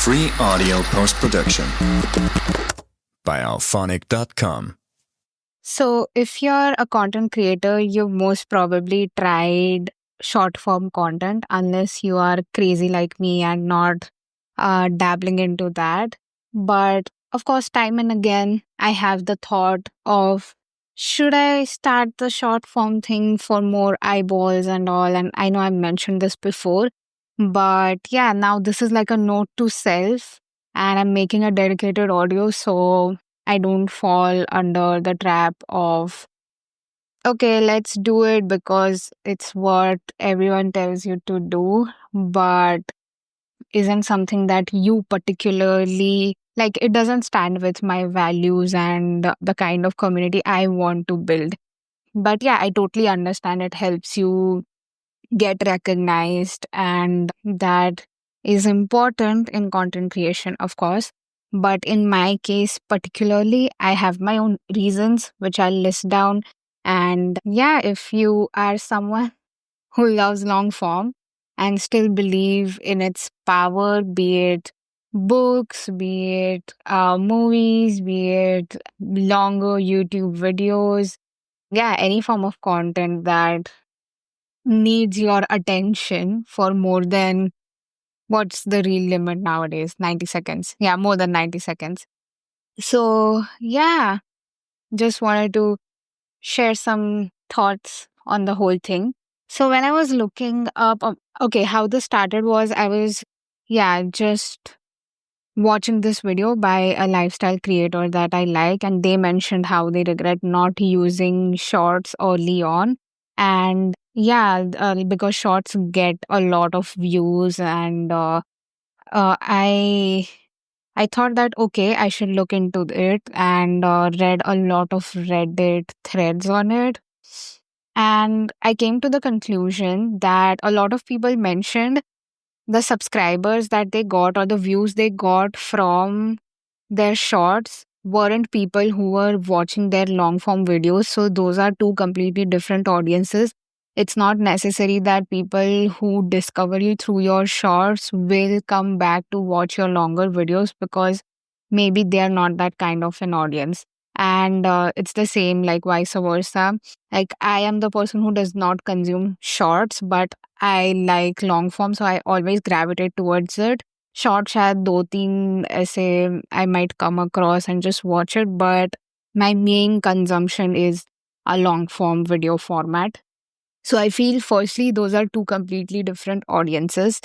Free audio post-production by alphonic.com. So, if you're a content creator, you've most probably tried short form content, unless you are crazy like me and not dabbling into that. But of course, time and again, I have the thought of should I start the short form thing for more eyeballs and all? And I know I mentioned this before, but yeah, now this is like a note to self, and I'm making a dedicated audio. So, I don't fall under the trap of, okay, let's do it because it's what everyone tells you to do, but isn't something that you particularly like. It doesn't stand with my values and the kind of community I want to build. But yeah, I totally understand it helps you get recognized, and that is important in content creation, of course. But in my case particularly, I have my own reasons which I'll list down. And yeah, if you are someone who loves long form and still believe in its power, be it books, be it movies, be it longer YouTube videos, yeah, any form of content that needs your attention for more than, what's the real limit nowadays? 90 seconds. Yeah, more than 90 seconds. So, yeah, just wanted to share some thoughts on the whole thing. So, when I was looking up, okay, how this started was I was, yeah, just watching this video by a lifestyle creator that I like, and they mentioned how they regret not using shorts early on. And yeah, because shorts get a lot of views, and uh, I I thought that okay, I should look into it, and read a lot of Reddit threads on it. And I came to the conclusion that a lot of people mentioned the subscribers that they got or the views they got from their shorts weren't people who were watching their long form videos. So those are two completely different audiences. It's not necessary that people who discover you through your shorts will come back to watch your longer videos, because maybe they are not that kind of an audience. And it's the same, like vice versa. Like, I am the person who does not consume shorts, but I like long form, so I always gravitate towards it. Short शायद 2-3 ऐसे I might come across and just watch it, but my main consumption is a long form video format. So I feel firstly those are two completely different audiences,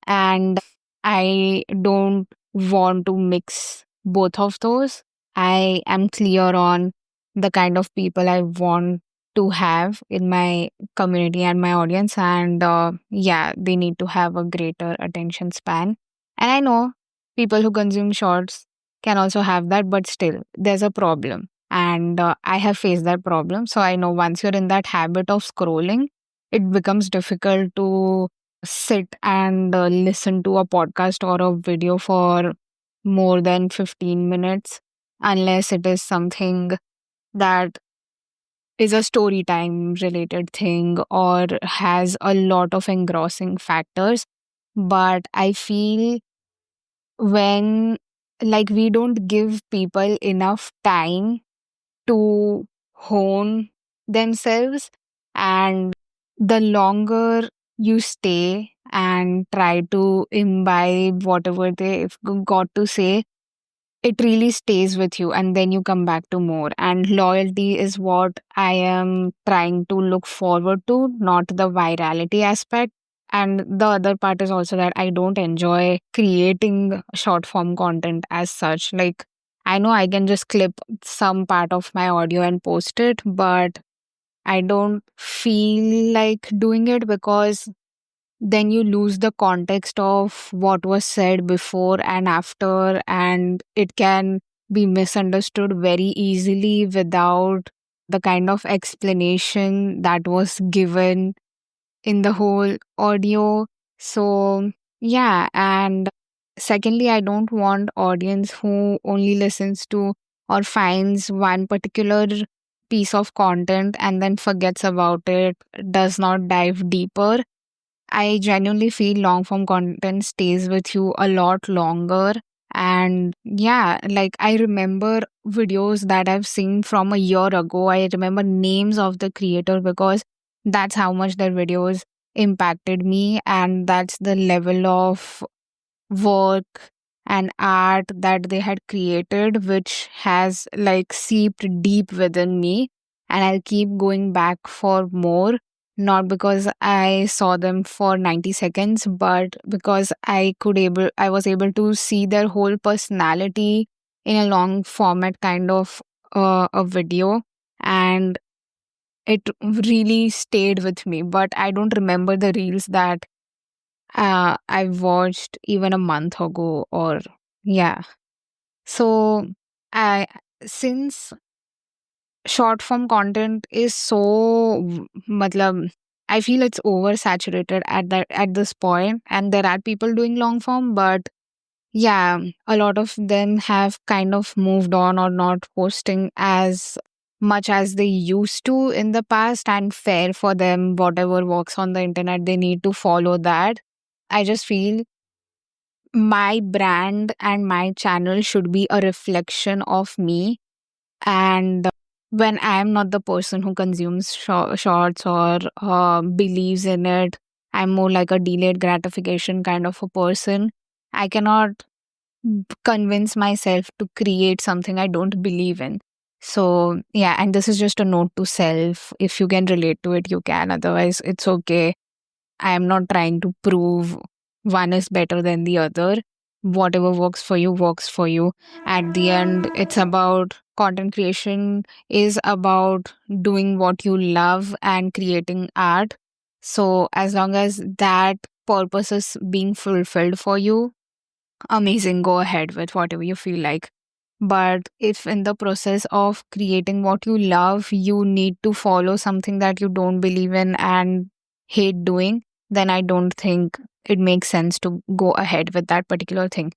and I don't want to mix both of those. I am clear on the kind of people I want to have in my community and my audience, and yeah, they need to have a greater attention span. And I know people who consume shorts can also have that, but still, there's a problem. And I have faced that problem. So I know once you're in that habit of scrolling, it becomes difficult to sit and listen to a podcast or a video for more than 15 minutes, unless it is something that is a story time related thing or has a lot of engrossing factors. But I feel when, like, we don't give people enough time to hone themselves, and the longer you stay and try to imbibe whatever they've got to say, it really stays with you, and then you come back to more. And loyalty is what I am trying to look forward to, not the virality aspect. And the other part is also that I don't enjoy creating short form content as such. Like, I know I can just clip some part of my audio and post it, but I don't feel like doing it, because then you lose the context of what was said before and after, and it can be misunderstood very easily without the kind of explanation that was given in the whole audio. So, yeah. And secondly, I don't want audience who only listens to or finds one particular piece of content and then forgets about it, does not dive deeper. I genuinely feel long form content stays with you a lot longer. And yeah, like I remember videos that I've seen from a year ago. I remember names of the creator because that's how much their videos impacted me. And that's the level of work and art that they had created, which has like seeped deep within me. And I'll keep going back for more, not because I saw them for 90 seconds, but because I was able to see their whole personality in a long format kind of a video. And it really stayed with me. But I don't remember the reels that I watched even a month ago, or yeah. So I since short form content is so matlab, I feel it's oversaturated at this point, and there are people doing long form, but yeah, a lot of them have kind of moved on or not posting as much as they used to in the past, and fair for them. Whatever works on the internet, they need to follow that. I just feel my brand and my channel should be a reflection of me. And when I am not the person who consumes shorts or believes in it, I'm more like a delayed gratification kind of a person. I cannot convince myself to create something I don't believe in. So, yeah, and this is just a note to self. If you can relate to it, you can. Otherwise, it's okay. I am not trying to prove one is better than the other. Whatever works for you, works for you. At the end, it's about content creation, is about doing what you love and creating art. So, as long as that purpose is being fulfilled for you, amazing, go ahead with whatever you feel like. But if in the process of creating what you love, you need to follow something that you don't believe in and hate doing, then I don't think it makes sense to go ahead with that particular thing.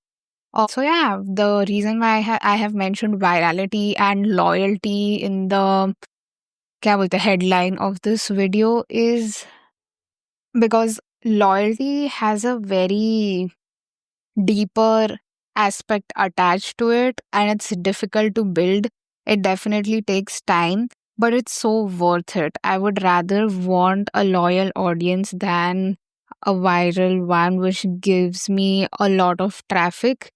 Also, yeah, the reason why I have mentioned virality and loyalty in the क्या बोलते हैं, headline of this video is because loyalty has a very deeper aspect attached to it, and it's difficult to build. It definitely takes time, but it's so worth it. I would rather want a loyal audience than a viral one which gives me a lot of traffic.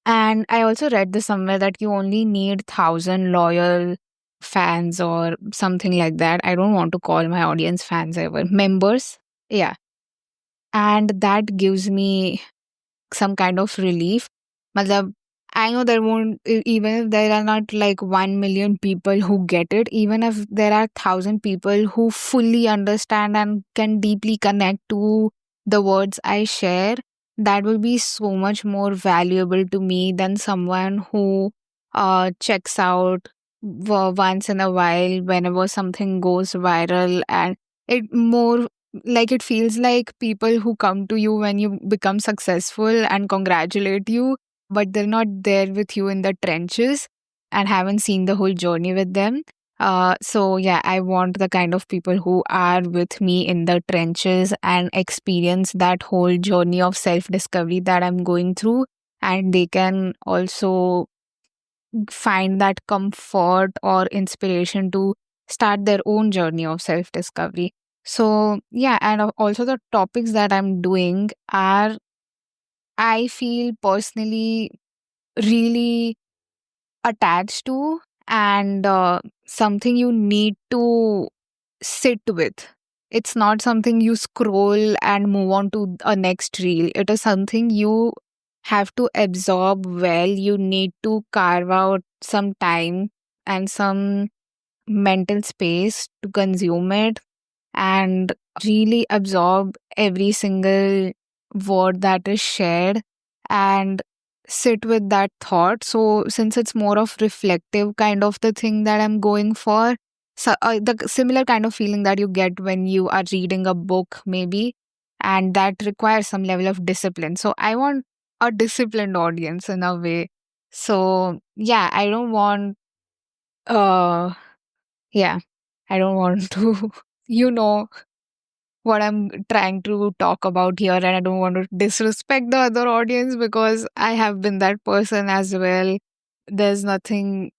And I also read this somewhere that you only need 1,000 loyal fans or something like that. I don't want to call my audience fans ever, members. Yeah, and that gives me some kind of relief. Matlab, I know there won't, even if there are not like 1 million people who get it, even if there are 1,000 people who fully understand and can deeply connect to the words I share, that will be so much more valuable to me than someone who checks out once in a while whenever something goes viral. And it more like it feels like people who come to you when you become successful and congratulate you, but they're not there with you in the trenches and haven't seen the whole journey with them. So yeah, I want the kind of people who are with me in the trenches and experience that whole journey of self discovery that I'm going through, and they can also find that comfort or inspiration to start their own journey of self discovery. So, yeah, and also the topics that I'm doing are, I feel personally, really attached to, and something you need to sit with. It's not something you scroll and move on to a next reel. It is something you have to absorb well. You need to carve out some time and some mental space to consume it and really absorb every single word that is shared and sit with that thought. So, since it's more of reflective kind of the thing that I'm going for, so the similar kind of feeling that you get when you are reading a book, maybe, and that requires some level of discipline. So, I want a disciplined audience in a way. So, yeah, I don't want, uh, yeah, I don't want to, you know, what I'm trying to talk about here, and I don't want to disrespect the other audience because I have been that person as well. There's nothing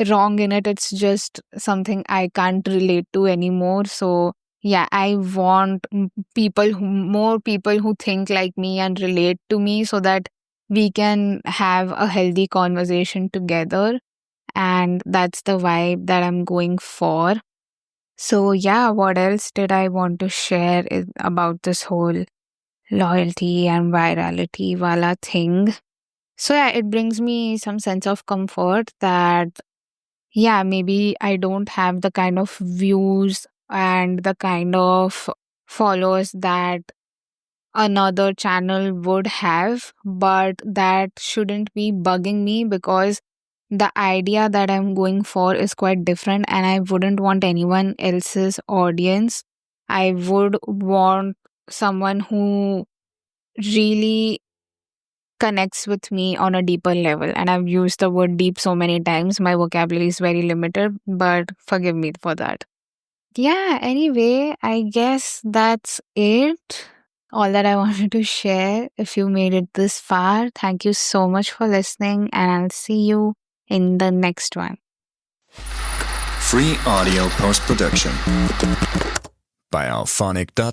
wrong in it. It's just something I can't relate to anymore. So yeah, I want more people who think like me and relate to me so that we can have a healthy conversation together. And that's the vibe that I'm going for. So yeah, what else did I want to share about this whole loyalty and virality wala thing? So yeah, it brings me some sense of comfort that yeah, maybe I don't have the kind of views and the kind of followers that another channel would have, but that shouldn't be bugging me because the idea that I'm going for is quite different and I wouldn't want anyone else's audience. I would want someone who really connects with me on a deeper level. And I've used the word deep so many times. My vocabulary is very limited, but forgive me for that. Yeah, anyway, I guess that's it. All that I wanted to share. If you made it this far, thank you so much for listening, and I'll see you in the next one. Free audio post production by alphonic.com.